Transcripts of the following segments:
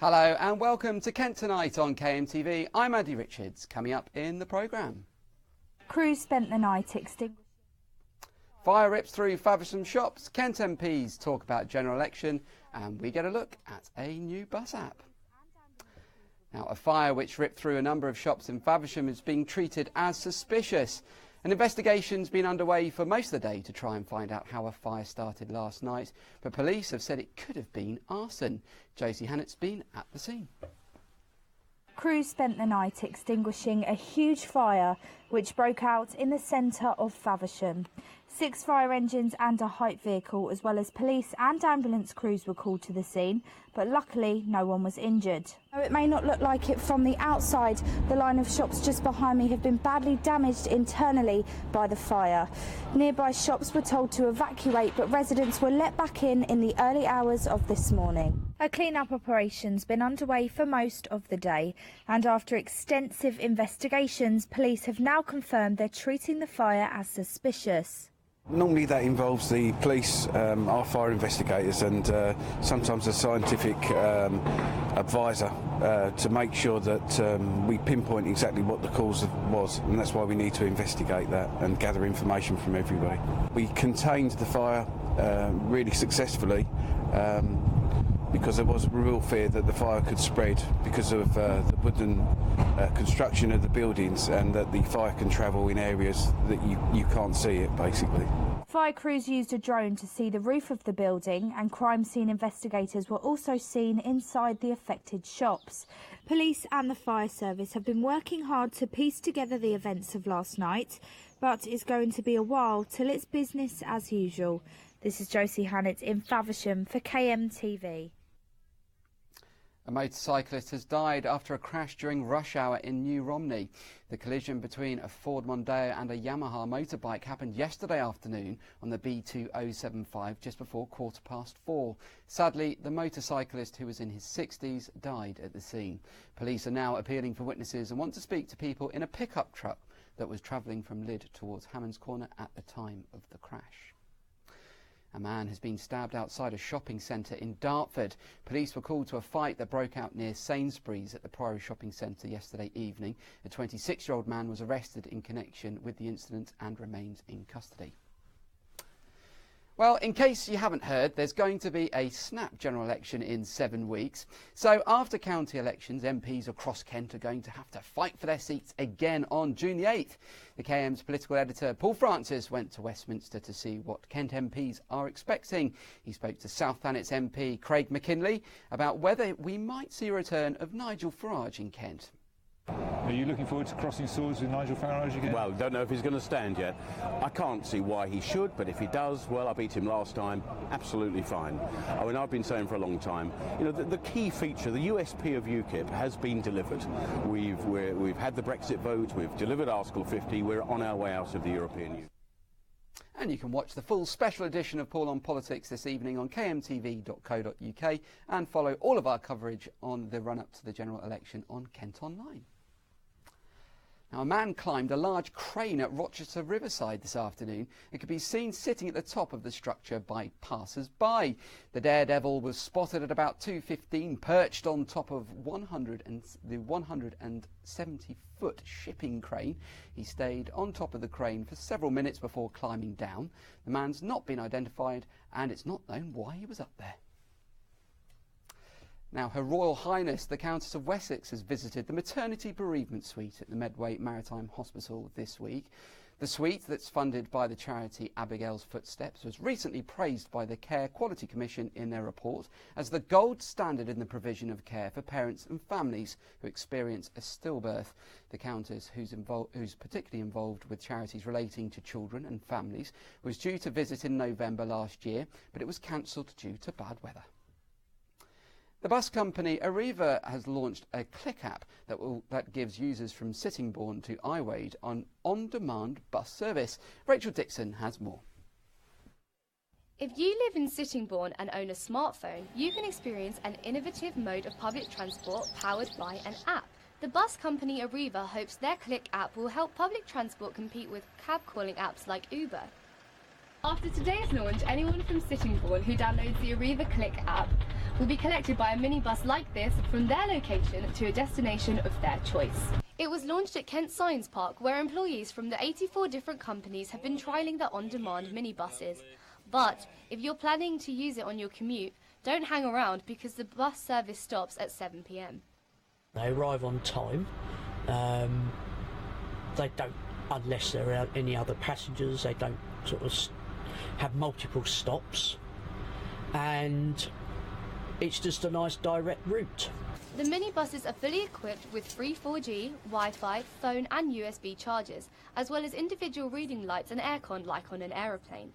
Hello and welcome to Kent Tonight on KMTV. I'm Andy Richards. Coming up in the programme. Crews spent the night extinguishing. Fire rips through Faversham shops, Kent MPs talk about general election, and we get a look at a new bus app. Now, a fire which ripped through a number of shops in Faversham is being treated as suspicious. An investigation's been underway for most of the day to try and find out how a fire started last night, but police have said it could have been arson. Josie Hannett's been at the scene. Crews spent the night extinguishing a huge fire which broke out in the centre of Faversham. 6 fire engines and a height vehicle, as well as police and ambulance crews, were called to the scene, but luckily no one was injured. Though it may not look like it from the outside, the line of shops just behind me have been badly damaged internally by the fire. Nearby shops were told to evacuate, but residents were let back in the early hours of this morning. A clean-up operation's been underway for most of the day, and after extensive investigations, police have now confirmed they're treating the fire as suspicious. Normally that involves the police, our fire investigators, and sometimes a scientific advisor to make sure that we pinpoint exactly what the cause was, and that's why we need to investigate that and gather information from everybody. We contained the fire really successfully because there was a real fear that the fire could spread because of the wooden construction of the buildings, and that the fire can travel in areas that you can't see it, basically. Fire crews used a drone to see the roof of the building, and crime scene investigators were also seen inside the affected shops. Police and the fire service have been working hard to piece together the events of last night, but it's going to be a while till it's business as usual. This is Josie Hannett in Faversham for KMTV. A motorcyclist has died after a crash during rush hour in New Romney. The collision between a Ford Mondeo and a Yamaha motorbike happened yesterday afternoon on the B2075 just before 4:15. Sadly, the motorcyclist, who was in his 60s, died at the scene. Police are now appealing for witnesses and want to speak to people in a pickup truck that was travelling from Lydd towards Hammond's Corner at the time of the crash. A man has been stabbed outside a shopping centre in Dartford. Police were called to a fight that broke out near Sainsbury's at the Priory Shopping Centre yesterday evening. A 26-year-old man was arrested in connection with the incident and remains in custody. Well, in case you haven't heard, there's going to be a snap general election in 7 weeks. So after county elections, MPs across Kent are going to have to fight for their seats again on June the 8th. The KM's political editor, Paul Francis, went to Westminster to see what Kent MPs are expecting. He spoke to South Thanet's MP, Craig McKinley, about whether we might see a return of Nigel Farage in Kent. Are you looking forward to crossing swords with Nigel Farage again? Well, don't know if he's going to stand yet. I can't see why he should, but if he does, well, I beat him last time, absolutely fine. I mean, I've been saying for a long time, you know, the key feature, the USP of UKIP has been delivered. We've had the Brexit vote, we've delivered Article 50, we're on our way out of the European Union. And you can watch the full special edition of Paul on Politics this evening on kmtv.co.uk and follow all of our coverage on the run-up to the general election on Kent Online. Now, a man climbed a large crane at Rochester Riverside this afternoon and could be seen sitting at the top of the structure by passers-by. The daredevil was spotted at about 2:15, perched on top of the 170-foot shipping crane. He stayed on top of the crane for several minutes before climbing down. The man's not been identified, and it's not known why he was up there. Now, Her Royal Highness the Countess of Wessex has visited the maternity bereavement suite at the Medway Maritime Hospital this week. The suite, that's funded by the charity Abigail's Footsteps, was recently praised by the Care Quality Commission in their report as the gold standard in the provision of care for parents and families who experience a stillbirth. The Countess, who's particularly involved with charities relating to children and families, was due to visit in November last year, but it was cancelled due to bad weather. The bus company Arriva has launched a Click app that gives users from Sittingbourne to Iwade an on-demand bus service. Rachel Dixon has more. If you live in Sittingbourne and own a smartphone, you can experience an innovative mode of public transport powered by an app. The bus company Arriva hopes their Click app will help public transport compete with cab calling apps like Uber. After today's launch, anyone from Sittingbourne who downloads the Arriva Click app will be collected by a minibus like this from their location to a destination of their choice. It was launched at Kent Science Park, where employees from the 84 different companies have been trialling the on-demand minibuses. But if you're planning to use it on your commute, don't hang around because the bus service stops at 7 p.m. They arrive on time. They don't, unless there are any other passengers, they don't sort of have multiple stops. And it's just a nice direct route. The minibuses are fully equipped with free 4G, Wi-Fi, phone and USB chargers, as well as individual reading lights and aircon like on an aeroplane.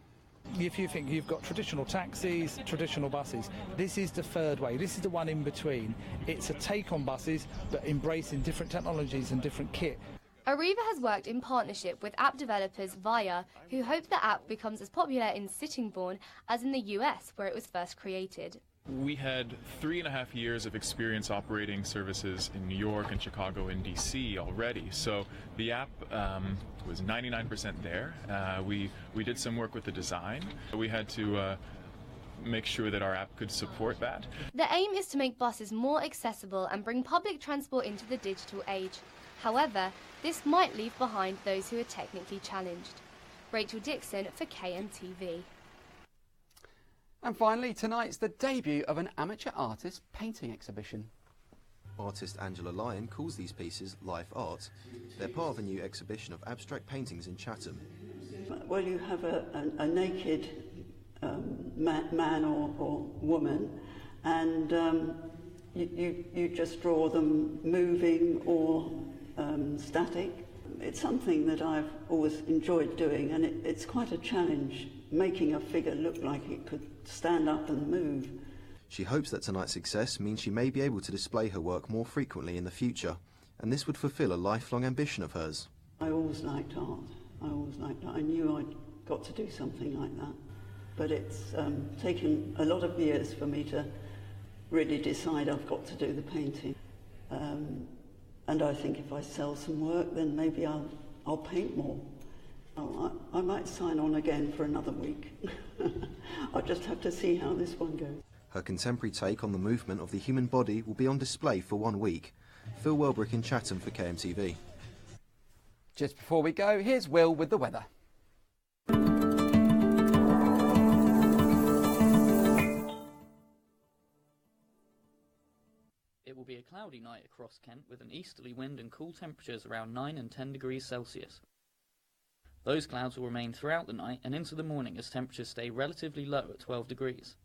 If you think you've got traditional taxis, traditional buses, this is the third way. This is the one in between. It's a take on buses, but embracing different technologies and different kit. Arriva has worked in partnership with app developers Via, who hope the app becomes as popular in Sittingbourne as in the US, where it was first created. We had 3.5 years of experience operating services in New York and Chicago and DC already, so the app was 99% there. We did some work with the design. We had to make sure that our app could support that. The aim is to make buses more accessible and bring public transport into the digital age. However, this might leave behind those who are technically challenged. Rachel Dixon for KMTV. And finally, tonight's the debut of an amateur artist painting exhibition. Artist Angela Lyon calls these pieces life art. They're part of a new exhibition of abstract paintings in Chatham. Well, you have a naked man or woman, and you just draw them moving or static. It's something that I've always enjoyed doing, and it's quite a challenge, making a figure look like it could stand up and move. She hopes that tonight's success means she may be able to display her work more frequently in the future, and this would fulfil a lifelong ambition of hers. I always liked art. I knew I'd got to do something like that. But it's taken a lot of years for me to really decide I've got to do the painting. And I think if I sell some work, then maybe I'll paint more. I might sign on again for another week. I'll just have to see how this one goes. Her contemporary take on the movement of the human body will be on display for 1 week. Phil Welbrick in Chatham for KMTV. Just before we go, here's Will with the weather. It will be a cloudy night across Kent with an easterly wind and cool temperatures around 9 and 10 degrees Celsius. Those clouds will remain throughout the night and into the morning as temperatures stay relatively low at 12 degrees.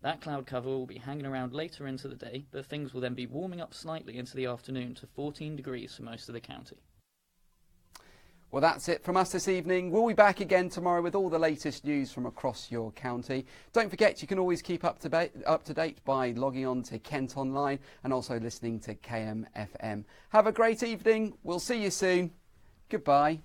That cloud cover will be hanging around later into the day, but things will then be warming up slightly into the afternoon to 14 degrees for most of the county. Well, that's it from us this evening. We'll be back again tomorrow with all the latest news from across your county. Don't forget, you can always keep up to date by logging on to Kent Online and also listening to KMFM. Have a great evening. We'll see you soon. Goodbye.